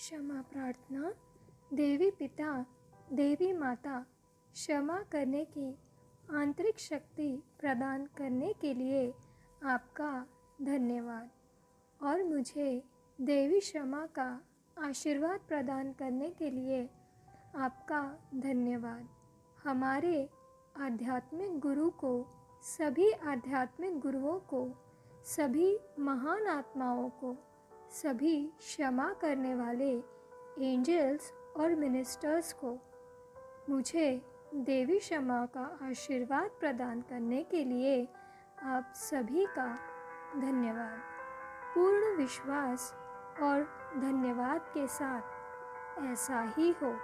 क्षमा प्रार्थना। देवी पिता, देवी माता, क्षमा करने की आंतरिक शक्ति प्रदान करने के लिए आपका धन्यवाद और मुझे देवी क्षमा का आशीर्वाद प्रदान करने के लिए आपका धन्यवाद। हमारे आध्यात्मिक गुरु को, सभी आध्यात्मिक गुरुओं को, सभी महान आत्माओं को, सभी क्षमा करने वाले एंजल्स और मिनिस्टर्स को मुझे देवी क्षमा का आशीर्वाद प्रदान करने के लिए आप सभी का धन्यवाद। पूर्ण विश्वास और धन्यवाद के साथ ऐसा ही हो।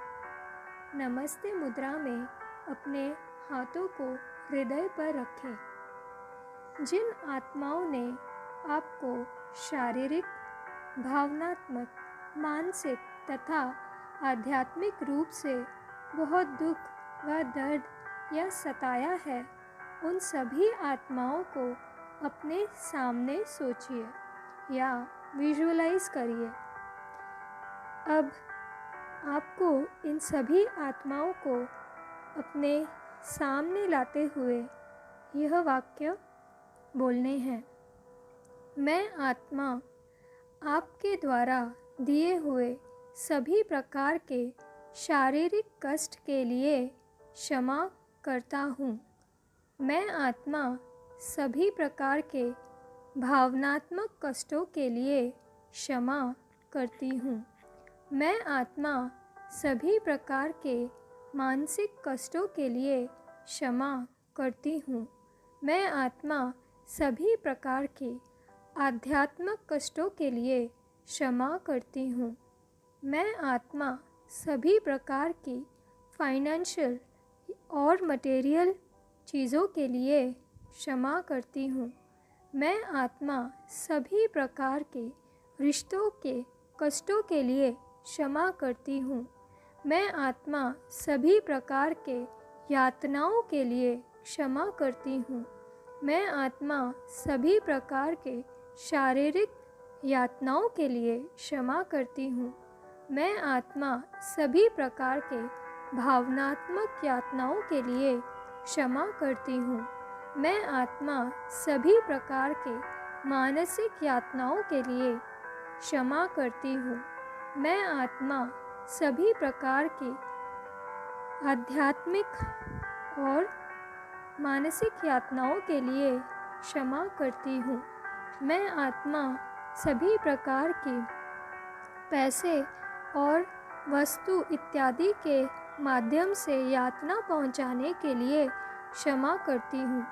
नमस्ते मुद्रा में अपने हाथों को हृदय पर रखें। जिन आत्माओं ने आपको शारीरिक, भावनात्मक, मानसिक तथा आध्यात्मिक रूप से बहुत दुख व दर्द या सताया है, उन सभी आत्माओं को अपने सामने सोचिए या विजुअलाइज करिए। अब आपको इन सभी आत्माओं को अपने सामने लाते हुए यह वाक्य बोलने हैं। मैं आत्मा आपके द्वारा दिए हुए सभी प्रकार के शारीरिक कष्ट के लिए क्षमा करता हूँ। मैं आत्मा सभी प्रकार के भावनात्मक कष्टों के लिए क्षमा करती हूँ। मैं आत्मा सभी प्रकार के मानसिक कष्टों के लिए क्षमा करती हूँ। मैं आत्मा सभी प्रकार के आध्यात्मिक कष्टों के लिए क्षमा करती हूँ। मैं आत्मा सभी प्रकार की फाइनेंशियल और मटेरियल चीज़ों के लिए क्षमा करती हूँ। मैं आत्मा सभी प्रकार के रिश्तों के कष्टों के लिए क्षमा करती हूँ। मैं आत्मा सभी प्रकार के यातनाओं के लिए क्षमा करती हूँ। मैं आत्मा सभी प्रकार के शारीरिक यातनाओं के लिए क्षमा करती हूँ। मैं आत्मा सभी प्रकार के भावनात्मक यातनाओं के लिए क्षमा करती हूँ। मैं आत्मा सभी प्रकार के मानसिक यातनाओं के लिए क्षमा करती हूँ। मैं आत्मा सभी प्रकार के आध्यात्मिक और मानसिक यातनाओं के लिए क्षमा करती हूँ। मैं आत्मा सभी प्रकार के पैसे और वस्तु इत्यादि के माध्यम से यातना पहुँचाने के लिए क्षमा करती हूँ।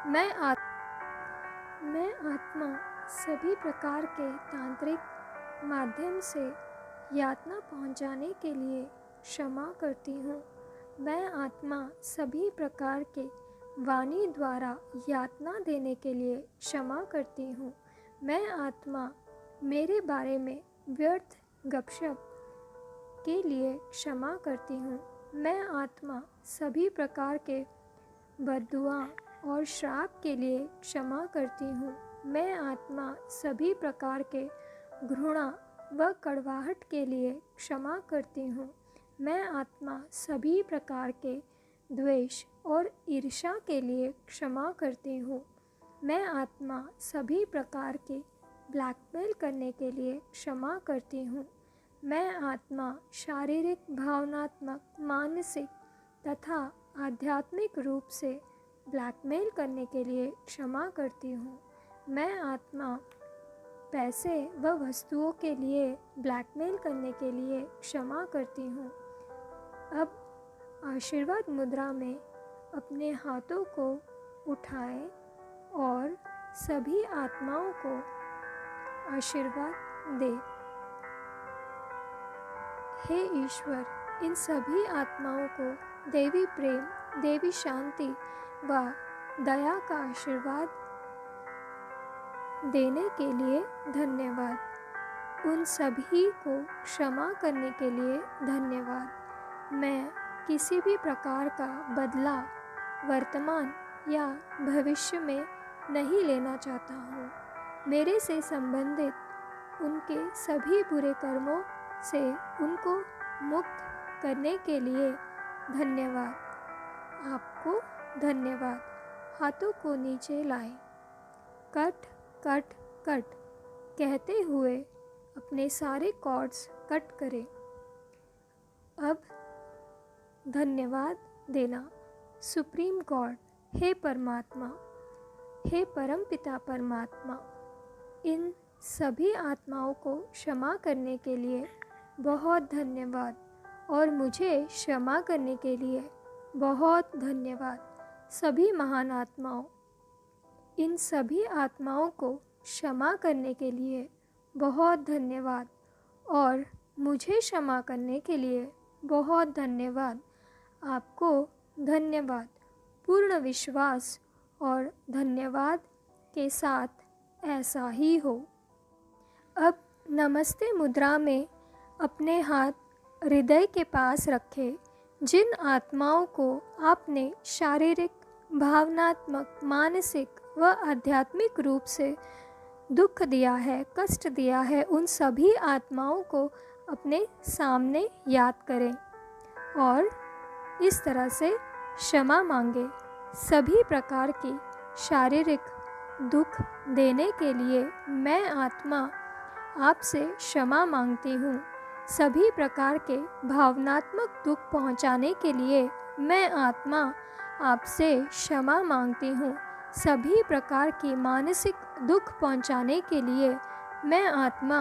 मैं आत्मा सभी प्रकार के तांत्रिक माध्यम से यातना पहुँचाने के लिए क्षमा करती हूँ। मैं आत्मा सभी प्रकार के वाणी द्वारा यातना देने के लिए क्षमा करती हूँ। मैं आत्मा मेरे बारे में व्यर्थ गपशप के लिए क्षमा करती हूँ। मैं आत्मा सभी प्रकार के बद्दुआ और श्राप के लिए क्षमा करती हूँ। मैं आत्मा सभी प्रकार के घृणा व कड़वाहट के लिए क्षमा करती हूँ। मैं आत्मा सभी प्रकार के द्वेष और ईर्ष्या के लिए क्षमा करती हूँ। मैं आत्मा सभी प्रकार के ब्लैकमेल करने के लिए क्षमा करती हूँ। मैं आत्मा शारीरिक, भावनात्मक, मानसिक तथा आध्यात्मिक रूप से ब्लैकमेल करने के लिए क्षमा करती हूँ। मैं आत्मा पैसे व वस्तुओं के लिए ब्लैकमेल करने के लिए क्षमा करती हूँ। अब आशीर्वाद मुद्रा में अपने हाथों को उठाएं और सभी आत्माओं को आशीर्वाद दें। हे ईश्वर, इन सभी आत्माओं को देवी प्रेम, देवी शांति व दया का आशीर्वाद देने के लिए धन्यवाद। उन सभी को क्षमा करने के लिए धन्यवाद। मैं किसी भी प्रकार का बदला वर्तमान या भविष्य में नहीं लेना चाहता हूँ। मेरे से संबंधित उनके सभी बुरे कर्मों से उनको मुक्त करने के लिए धन्यवाद। आपको धन्यवाद। हाथों को नीचे लाएं। कट कट कट कहते हुए अपने सारे कॉर्ड्स कट करें। अब धन्यवाद देना। सुप्रीम गॉड, हे परमात्मा, हे परमपिता परमात्मा, इन सभी आत्माओं को क्षमा करने के लिए बहुत धन्यवाद और मुझे क्षमा करने के लिए बहुत धन्यवाद। सभी महान आत्माओं, इन सभी आत्माओं को क्षमा करने के लिए बहुत धन्यवाद और मुझे क्षमा करने के लिए बहुत धन्यवाद। आपको धन्यवाद। पूर्ण विश्वास और धन्यवाद के साथ ऐसा ही हो। अब नमस्ते मुद्रा में अपने हाथ हृदय के पास रखें। जिन आत्माओं को आपने शारीरिक, भावनात्मक, मानसिक व आध्यात्मिक रूप से दुख दिया है, कष्ट दिया है, उन सभी आत्माओं को अपने सामने याद करें और इस तरह से क्षमा मांगे। सभी प्रकार की शारीरिक दुख देने के लिए मैं आत्मा आपसे क्षमा मांगती हूँ। सभी प्रकार के भावनात्मक दुख पहुँचाने के लिए मैं आत्मा आपसे क्षमा मांगती हूँ। सभी प्रकार की मानसिक दुख पहुँचाने के लिए मैं आत्मा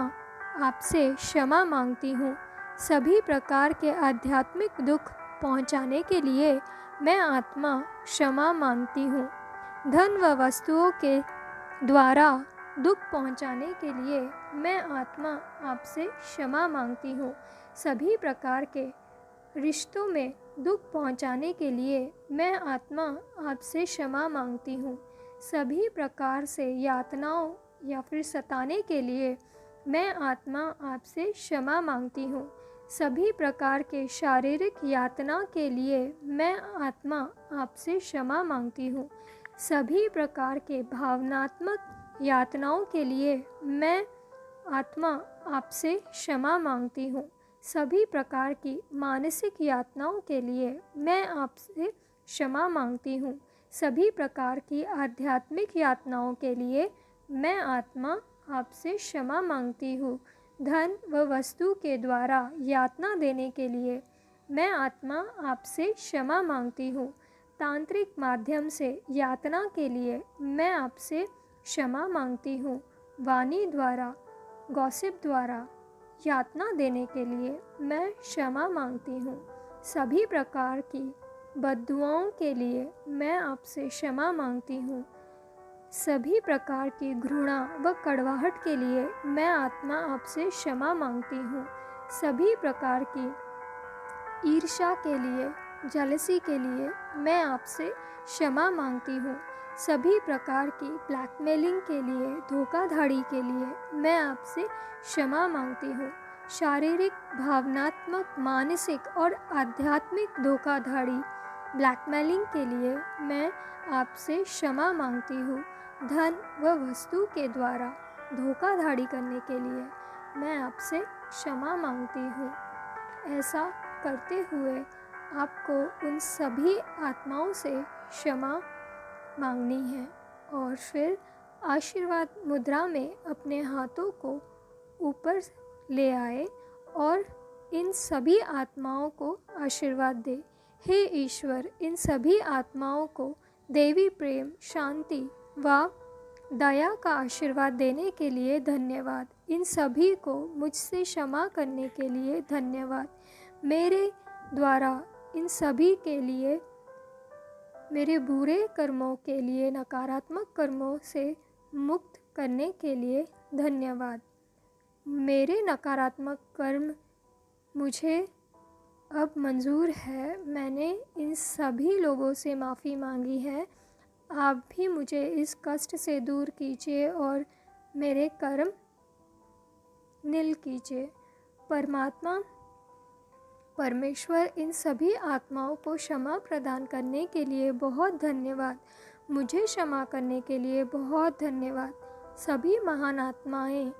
आपसे क्षमा मांगती हूँ। सभी प्रकार के आध्यात्मिक दुख पहुँचाने के लिए मैं आत्मा क्षमा मांगती हूँ। धन व वस्तुओं के द्वारा दुख पहुँचाने के लिए मैं आत्मा आपसे क्षमा मांगती हूँ। सभी प्रकार के रिश्तों में दुख पहुँचाने के लिए मैं आत्मा आपसे क्षमा मांगती हूँ। सभी प्रकार से यातनाओं या फिर सताने के लिए मैं आत्मा आपसे क्षमा मांगती हूँ। सभी प्रकार के शारीरिक यातना के लिए मैं आत्मा आपसे क्षमा मांगती हूँ। सभी प्रकार के भावनात्मक यातनाओं के लिए मैं आत्मा आपसे क्षमा मांगती हूँ। सभी प्रकार की मानसिक यातनाओं के लिए मैं आपसे क्षमा मांगती हूँ। सभी प्रकार की आध्यात्मिक यातनाओं के लिए मैं आत्मा आपसे क्षमा मांगती हूँ। धन व वस्तु के द्वारा यातना देने के लिए मैं आत्मा आपसे क्षमा मांगती हूँ। तांत्रिक माध्यम से यातना के लिए मैं आपसे क्षमा मांगती हूँ। वाणी द्वारा, गॉसिप द्वारा यातना देने के लिए मैं क्षमा मांगती हूँ। सभी प्रकार की बद्दुआओं के लिए मैं आपसे क्षमा मांगती हूँ। सभी प्रकार की घृणा व कड़वाहट के लिए मैं आत्मा आपसे क्षमा मांगती हूँ। सभी प्रकार की ईर्ष्या के लिए, जेलसी के लिए मैं आपसे क्षमा मांगती हूँ। सभी प्रकार की ब्लैकमेलिंग के लिए, धोखाधड़ी के लिए मैं आपसे क्षमा मांगती हूँ। शारीरिक, भावनात्मक, मानसिक और आध्यात्मिक धोखाधड़ी, ब्लैकमेलिंग के लिए मैं आपसे क्षमा मांगती हूँ। धन व वस्तु के द्वारा धोखाधड़ी करने के लिए मैं आपसे क्षमा मांगती हूँ। ऐसा करते हुए आपको उन सभी आत्माओं से क्षमा मांगनी है और फिर आशीर्वाद मुद्रा में अपने हाथों को ऊपर ले आए और इन सभी आत्माओं को आशीर्वाद दे। हे ईश्वर, इन सभी आत्माओं को देवी प्रेम, शांति व दया का आशीर्वाद देने के लिए धन्यवाद। इन सभी को मुझसे क्षमा करने के लिए धन्यवाद। मेरे द्वारा इन सभी के लिए, मेरे बुरे कर्मों के लिए, नकारात्मक कर्मों से मुक्त करने के लिए धन्यवाद। मेरे नकारात्मक कर्म मुझे अब मंजूर है। मैंने इन सभी लोगों से माफ़ी मांगी है। आप भी मुझे इस कष्ट से दूर कीजिए और मेरे कर्म नील कीजिए। परमात्मा परमेश्वर, इन सभी आत्माओं को क्षमा प्रदान करने के लिए बहुत धन्यवाद। मुझे क्षमा करने के लिए बहुत धन्यवाद। सभी महान आत्माएं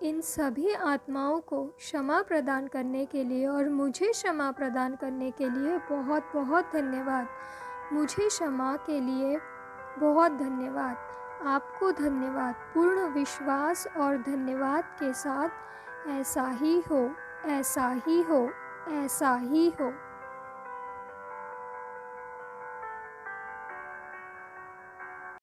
इन सभी आत्माओं को क्षमा प्रदान करने के लिए और मुझे क्षमा प्रदान करने के लिए बहुत बहुत धन्यवाद। मुझे क्षमा के लिए बहुत धन्यवाद। आपको धन्यवाद। पूर्ण विश्वास और धन्यवाद के साथ ऐसा ही हो, ऐसा ही हो, ऐसा ही हो।